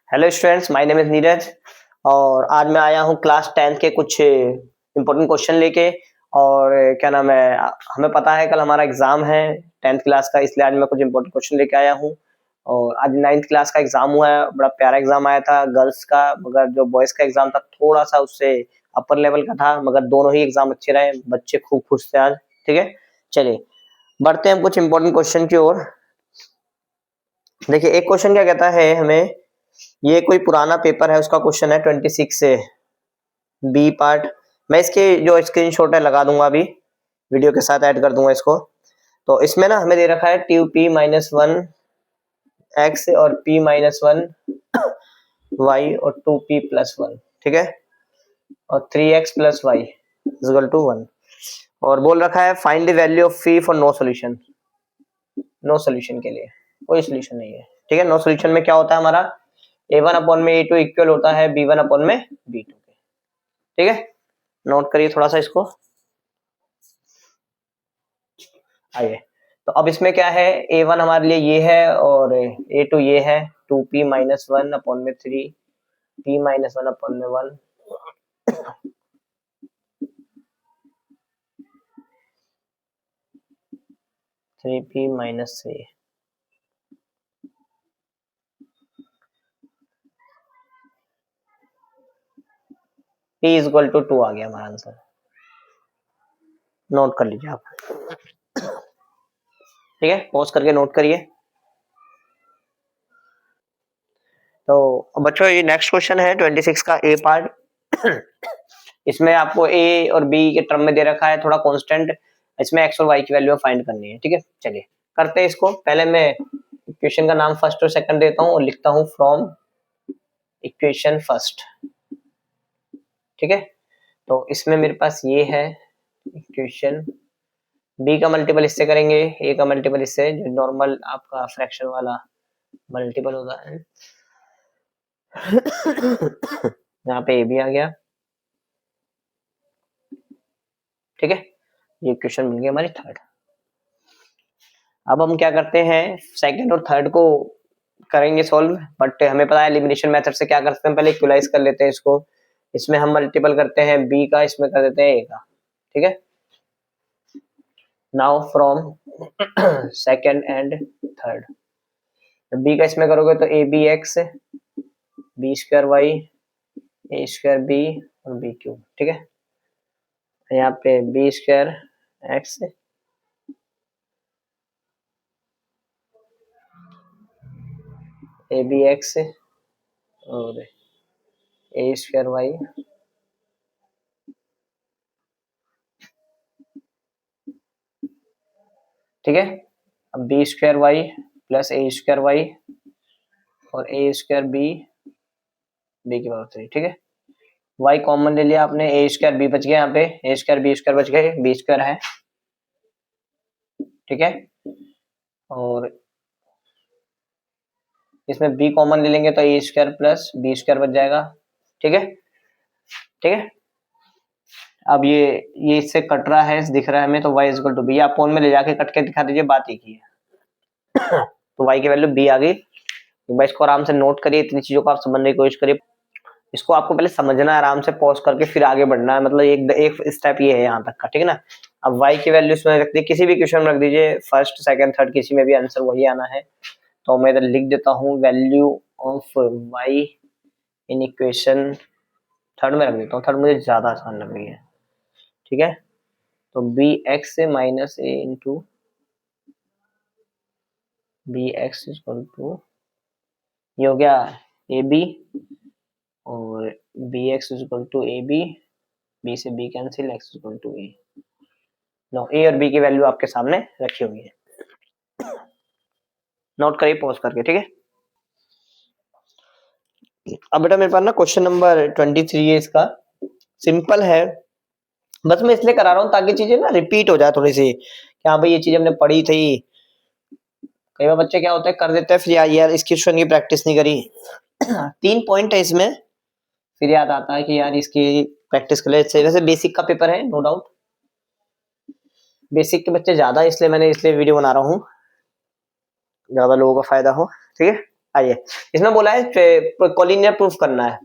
Hello students, my name is Neeraj और आज मैं आया हूँ क्लास 10th के कुछ इंपॉर्टेंट क्वेश्चन लेके। और क्या नाम है, हमें पता है कल हमारा एग्जाम है 10th क्लास का, इसलिए आज मैं कुछ इंपॉर्टेंट क्वेश्चन लेके आया हूँ। और आज 9th क्लास का एग्जाम हुआ है, बड़ा प्यारा एग्जाम आया था गर्ल्स का, मगर जो बॉयज का एग्जाम था थोड़ा सा उससे अपर लेवल का था, मगर दोनों ही एग्जाम अच्छे रहे, बच्चे खूब खुश थे आज। ठीक है, चलिए बढ़ते हैं कुछ इंपॉर्टेंट क्वेश्चन की ओर। देखिए एक क्वेश्चन क्या कहता है हमें, ये कोई पुराना पेपर है उसका क्वेश्चन है 26 से बी पार्ट। मैं इसके जो स्क्रीनशॉट है लगा दूंगा, अभी वीडियो के साथ ऐड कर दूंगा इसको। तो इसमें ना हमें दे रखा है 2p-1 x और p-1 y और 2p+1, ठीक है, और 3x + y = 1। और बोल रखा है find the value of p for no solution. No solution के लिए कोई सॉल्यूशन नहीं है, ठीक है। नो सॉल्यूशन में क्या होता है हमारा, a1/a2 इक्वल होता है b1/b2 के, ठीक है। नोट करिए थोड़ा सा इसको। आइए, तो अब इसमें क्या है, a1 हमारे लिए ये है और a2 ये है, 2p-1/3 p-1/1 3p-3 p = 2 आ गया हमारा आंसर। नोट कर लीजिए आप, ठीक है, पॉज करके नोट करिए। तो बच्चों ये नेक्स्ट क्वेश्चन है 26 का ए पार्ट। इसमें आपको ए और बी के टर्म में दे रखा है थोड़ा कांस्टेंट, इसमें एक्स और वाई की वैल्यू फाइंड करनी है, ठीक है। चलिए करते हैं इसको। पहले मैं इक्वेशन का नाम फर्स्ट और सेकंड देता हूँ और लिखता हूँ फ्रॉम इक्वेशन फर्स्ट, ठीक है। तो इसमें मेरे पास ये है इक्वेशन, बी का मल्टीपल इससे करेंगे, ए का मल्टीपल इससे, जो नॉर्मल आपका फ्रैक्शन वाला मल्टीपल होता है। यहाँ पे ए भी आ गया, ठीक है। ये इक्वेशन मिल गई हमारी थर्ड। अब हम क्या करते हैं, सेकंड और थर्ड को करेंगे सॉल्व, बट हमें पता है एलिमिनेशन मेथड से क्या करते हैं, पहले इक्वलाइज कर लेते हैं इसको। इसमें हम मल्टीपल करते हैं बी का, इसमें कर देते हैं ए का, ठीक है। Now from second and third, b का इसमें करोगे तो a b x, b square y, a square b और बी क्यूब, ठीक है। यहाँ पे b square x, a b x और ए स्क्वायर वाई, ठीक है। अब b square y plus a square y और ए स्क्वायर बी, बी की पावर 3, ठीक है। वाई कॉमन ले लिया आपने, ए स्क्वायर बी बच गया, यहाँ पे ए स्क्वायर बी स्क्वायर बच गए, बी स्क्वायर है, ठीक है। और इसमें बी कॉमन ले लेंगे तो ए स्क्वायर प्लस बी स्क्वायर बच जाएगा, ठीक है, ठीक है। अब ये इससे कट रहा है, दिख रहा है हमें, तो y इक्वल टू बी, आप फोन में ले जाके कट के दिखा दीजिए, बात एक ही है। तो y की वैल्यू b आ गई। तो इसको आराम से नोट करिए, इतनी चीजों को आप समझने की कोशिश करिए। इसको आपको पहले समझना है, आराम से पॉज करके फिर आगे बढ़ना है, मतलब एक स्टेप ये है यहाँ तक का, ठीक है ना। अब y की वैल्यू इसमें रख दी, किसी भी क्वेश्चन में रख दीजिए, फर्स्ट सेकंड थर्ड किसी में भी आंसर वही आना है। तो मैं इधर लिख देता हूँ value of y in equation third में रख देता हूँ, थर्ड मुझे ज्यादा आसान लग रही है, ठीक है। तो बी एक्स से minus A into B X equal to, ये हो गया ए बी, और B X equal to A B, B से B cancel, X equal to A. No, A और बी की वैल्यू आपके सामने रखी हुई है, नोट करिए पॉज करके, ठीक है। अब बेटा मेरे पास ना क्वेश्चन नंबर 23 है, इसका सिंपल है, बस मैं इसलिए करा रहा हूँ ताकि चीजें ना रिपीट हो जाए थोड़ी सी, कि हाँ भाई ये चीज हमने पढ़ी थी। कई बार बच्चे क्या होता है कर देते हैं, फिर यार इसकी क्वेश्चन की प्रैक्टिस नहीं करी। 3 पॉइंट है इसमें, फिर याद आता है कि यार इसकी प्रैक्टिस कर ले। वैसे बेसिक का पेपर है, नो डाउट बेसिक के बच्चे ज्यादा, इसलिए मैंने वीडियो बना रहा हूँ, ज्यादा लोगों का फायदा हो, ठीक है। आइए, इसमें बोला है कोलिनियर प्रूफ करना है,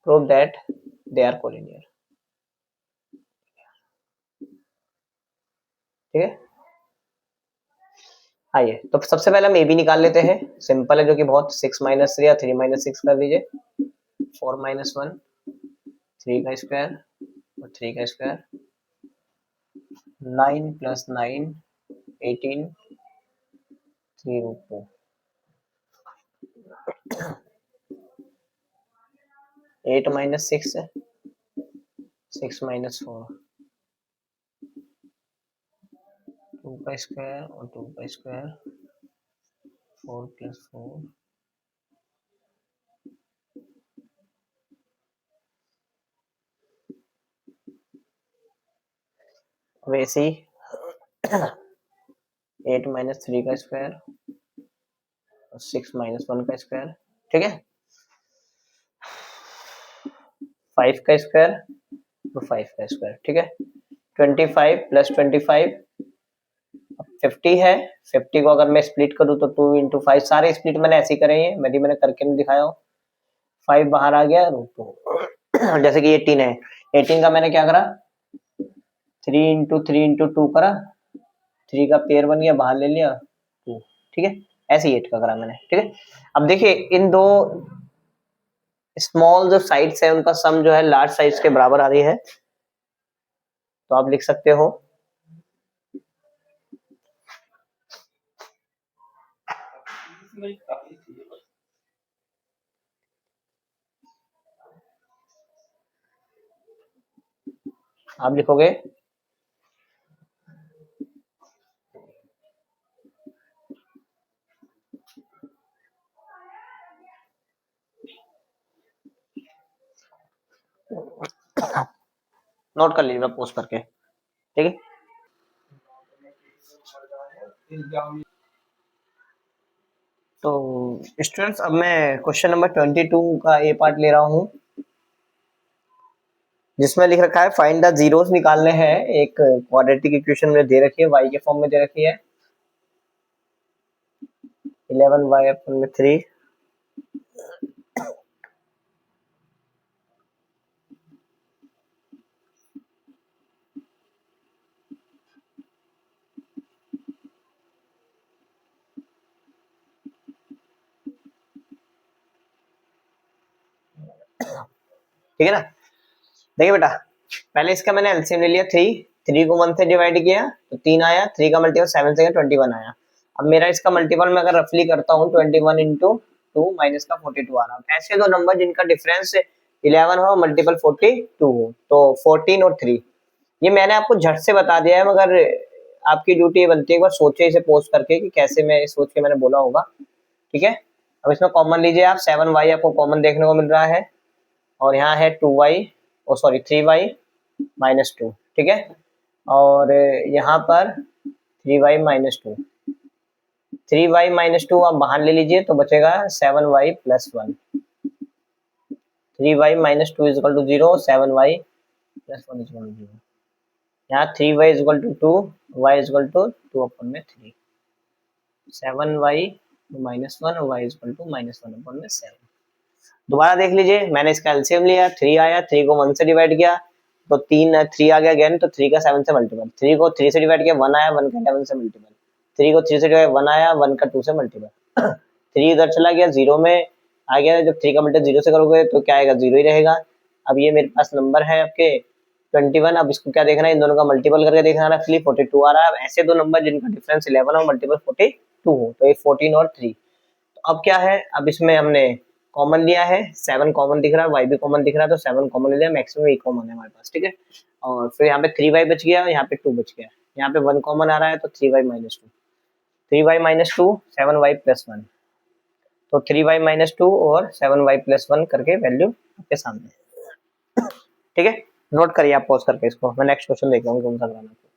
prove that they are collinear. ठीक है, आइए तो सबसे पहले हम ए बी निकाल लेते हैं, सिंपल है जो कि बहुत, 6 माइनस 3 या 3 माइनस 6 कर दीजिए, 4 माइनस 1, 3 का स्क्वायर और 3 का स्क्वायर, 9 प्लस 9 18, 3 रूट 2, 8 माइनस 6 है, 6 माइनस 4, 2 का स्क्वायर और 2 का स्क्वायर, 4 प्लस 4, वैसे ही 8 माइनस 3 का स्क्वायर और 6 माइनस 1 का स्क्वायर, ठीक है, 5 का स्क्वायर और 5 का स्क्वायर, ठीक है, 25 प्लस 25, 50 है, 50 को अगर मैं स्प्लिट करूँ तो 2 इंटू 5, सारे स्प्लिट मैंने ऐसे ही करे हैं, मैंने करके नहीं दिखाया हूँ, 5 बाहर आ गया रूट 2 जैसे कि 18 है, 18 का मैंने क्या करा, 3 इंटू 3 इंटू 2 करा, 3 का पेयर बन गया, बाहर ले लिया 2, ठीक है, ऐसे ही 8 का करा मैंने, ठीक है। अब देखिए इन दो स्मॉल जो साइड्स है उनका सम जो है लार्ज साइज के बराबर आ रही है, तो आप लिख सकते हो आप लिखोगे नोट कर लीजिएगा पोस्ट करके, ठीक है। तो स्टूडेंट्स अब मैं क्वेश्चन नंबर 22 का ए पार्ट ले रहा हूँ, जिसमें लिख रखा है फाइंड द जीरोस निकालने हैं, एक क्वाड्रेटिक इक्वेशन में दे रखी है, y के फॉर्म में दे रखी है, 11y अपन में 3, ठीक है ना। देखिए बेटा, पहले इसका मैंने एलसीएम ले लिया 3 को 1 से डिवाइड किया तो 3 आया, 3 का मल्टीपल 7 से 21 आया। अब मेरा इसका मल्टीपल मैं अगर रफली करता हूँ 21 इंटू 2 माइनस का 42 आ रहा है। ऐसे दो नंबर जिनका डिफरेंस 11 हो मल्टीपल 42 हो, तो 14 और 3, ये मैंने आपको झट से बता दिया है, मगर आपकी ड्यूटी बनती है एक बार सोचे इसे पोस्ट करके कि कैसे मैं सोच के मैंने बोला होगा, ठीक है। अब इसमें कॉमन लीजिए आप, 7y आपको कॉमन देखने को मिल रहा है और यहाँ है 2y, ओ सॉरी 3y माइनस 2, ठीक है, और यहाँ पर 3y माइनस 2, 3y माइनस 2 आप बाहर ले लीजिए तो बचेगा 7y plus 1, 3y minus 2 is equal to 0, 7y plus 1 is equal to 0, यहाँ 3y is equal to 2, y is equal to 2 अपन में 3, 7y माइनस 1 और y is equal to minus 1 अपन में 7। दोबारा देख लीजिए, मैंने इसका एलसीएम लिया, 3 आया, 3 को 1 से डिवाइड किया तो 3 आ गया अगेन, तो 3 का 7 से मल्टीपल, 3 को 3 से डिवाइड किया 1 आया, 1 का 11 से मल्टीपल, 3 को 3 से डिवाइड 1 आया, 1 का 2 से मल्टीपल 3 इधर चला गया 0 में आ गया, जब 3 का मल्टीपल 0 से करोगे तो क्या आएगा, 0 ही रहेगा। अब ये मेरे पास नंबर है आपके 21, अब इसको क्या देखना है, इन दोनों का मल्टीपल करके देखना है, इसलिए 42 आ रहा है। अब ऐसे दो नंबर जिनका डिफरेंस 11 और मल्टीपल 42 हो, तो ये 14 और 3, तो अब क्या है, अब इसमें हमने कॉमन लिया है, 7 कॉमन दिख रहा है, y भी कॉमन दिख रहा है, तो 7 कॉमन ले लिया, मैक्सिमम 1 कॉमन है हमारे पास, ठीक है। और फिर यहाँ पे 3y बच गया, यहाँ पे 2 बच गया, यहाँ पे 1 कॉमन आ रहा है तो 3y minus 2, 3y minus 2, 7y plus 1, तो 3y माइनस 2 और 7y प्लस 1 करके वैल्यू आपके सामने, ठीक है। नोट करिए आप पॉज करके इसको, मैं नेक्स्ट क्वेश्चन देख रहा हूँ कौन सा कराना है।